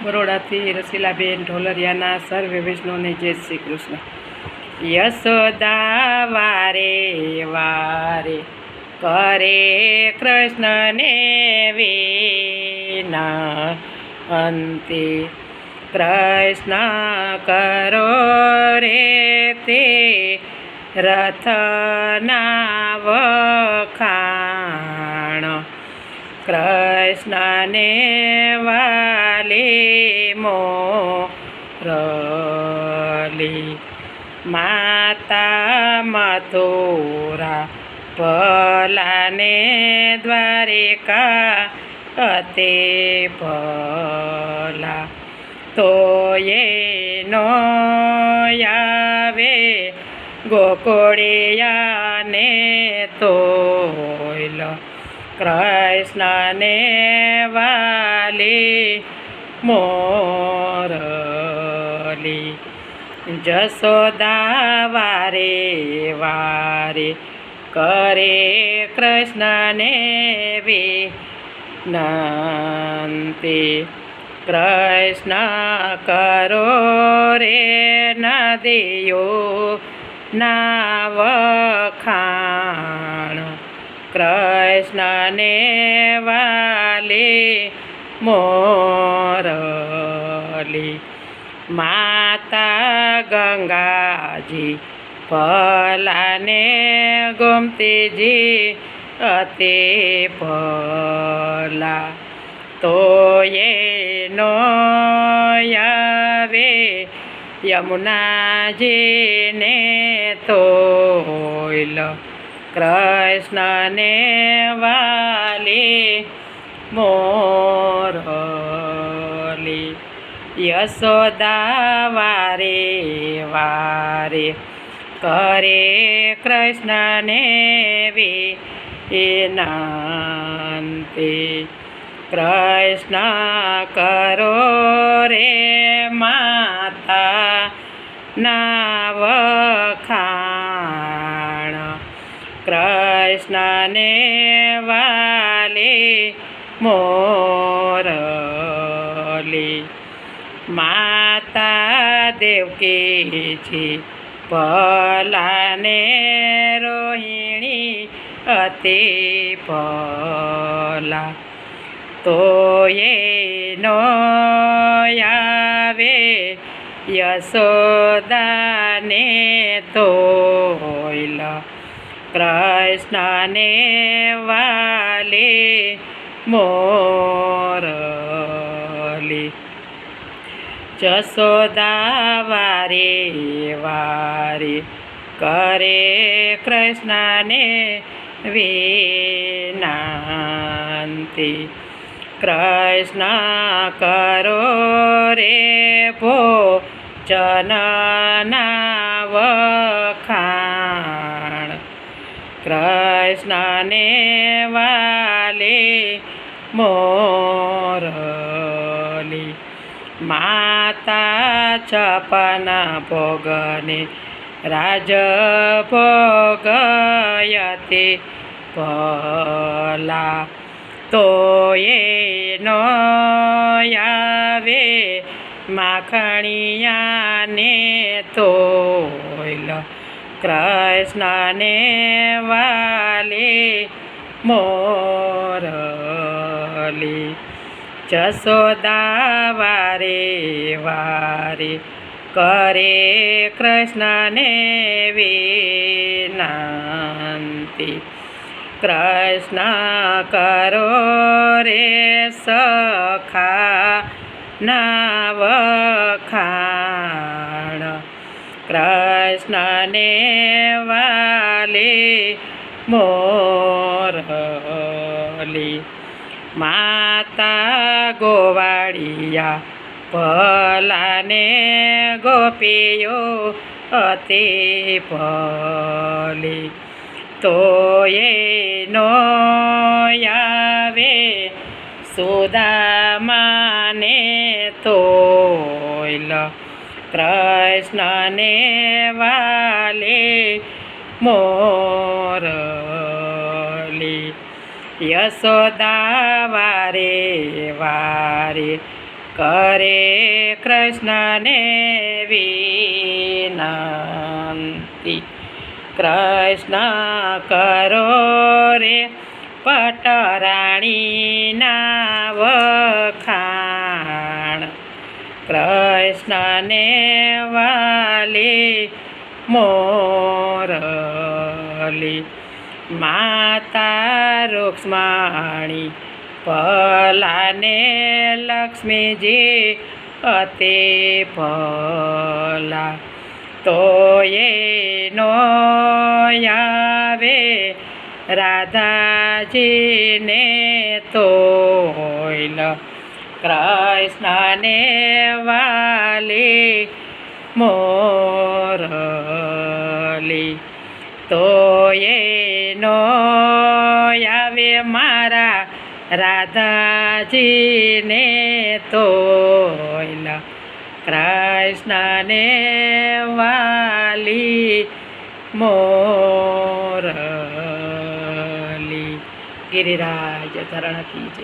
બરોડાથી રસીલાબેન ઢોલરિયાના સર્વે વૈષ્ણવને જય શ્રી કૃષ્ણ. યશોદા વારે વારે કરે કૃષ્ણને વિના અંતે કૃષ્ણ કરો રે તે રથના વખાણ. કૃષ્ણને વાલી મોરલી માતા મથુરા ભલાને દ્વારિકા અતે ભલા તો એનો આવે ગોકુળિયાને તોલ. કૃષ્ણને વાલી મોરલી જશોદા વારે વારે કરે કૃષ્ણને વિનંતી. કૃષ્ણ કરો રે નદીઓ ના વખાણ. કૃષ્ણને વાલી મોરલી માતા ગંગાજી ભલાને ગોમતીજી અતે ભલા તો એનો આવે યમુનાજીને તોલ. કૃષ્ણને વાલી મોરલી યશોદા વારે વારે કરે કૃષ્ણને વિનંતી. કૃષ્ણ કરો રે માતા ના વખાણ. કૃષ્ણને વાલી મોરલી માતા દેવકીજી ભલાને રોહિણી અતિ ભલા તો એનો આવે યશોદાને તોલ. કૃષ્ણને વાલી મોરલી જશોદા વારે વારે કરે કૃષ્ણને વિનંતી. કૃષ્ણ કરો રે ભોજનના વખાણ. કૃષ્ણને વાલી મોરલી માતા છપન ભોગને રાજભોગયતે ભલા તો એનો આવે માખણિયાને તોલ. કૃષ્ણને વાલી મોરલી જશોદા વારે વારે કરે કૃષ્ણને વિનંતી. કૃષ્ણ કરો રે સખા ના વખાણ. કૃષ્ણને વાલી મોરલી માતા ગોવાળિયા ભલાને ગોપીઓ અતિ ભલી તો એનો આવે સુદામાને તોલ. કૃષ્ણને વાલી મોરલી યશોદા વારે વારે કરે કૃષ્ણને વિનંતી. કૃષ્ણ કરો રે પટરાણીના વખાણ. કૃષ્ણને વાલી મોરલી. માતા રૂક્ષ્મણી ભલાને લક્ષ્મીજી અતે ભલા. તો એનો આવે રાધાજીને તોયલ. કૃષ્ણને વાલી મોરલી. તો એનો આવે મારા રાધાજીને તોયલ. કૃષ્ણને વાલી મોરલી. ગિરિરાજ ધરણ કી જય.